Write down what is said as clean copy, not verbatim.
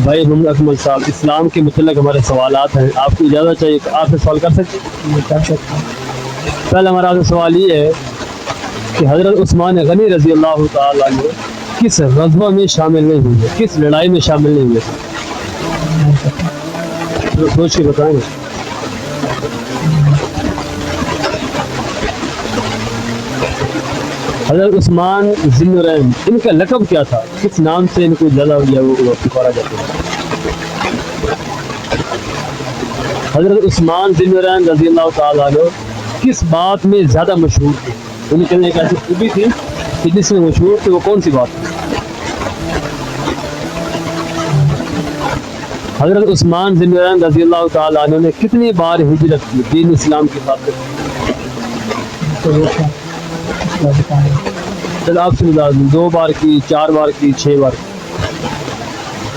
بھائی محمد اکمل صاحب، اسلام کے متعلق ہمارے سوالات ہیں، آپ کو اجازت چاہیے کہ آپ سے سوال کر سکتے ہیں؟ کر سکتے ہیں۔ پہلا ہمارا آپ سے سوال یہ ہے کہ حضرت عثمان غنی رضی اللہ تعالیٰ عنہ کس غزوہ میں شامل نہیں ہوئے، کس لڑائی میں شامل نہیں ہوئے؟ نہیں پتہ۔ تو سوچ کے بتائیں گے۔ حضرت عثمان ذی النورین، ان کا لقب کیا تھا؟ کس نام سے ان کو جزا یا وہ پکارا جاتا ہے؟ حضرت عثمان ذی النورین رضی اللہ تعالیٰ عنہ کس بات میں زیادہ مشہور تھے؟ ان کے ایک ایسی خوبی تھی کہ جس میں مشہور تھے، وہ کون سی بات تھی؟ حضرت عثمان ذی النورین رضی اللہ تعالیٰ عنہ نے کتنی بار ہجرت کی دین اسلام کی خاطر؟ تو وہ کیا اس کا بتانا۔ چل آپ سے 2 بار کی، 4 بار کی، 6 بار کی؟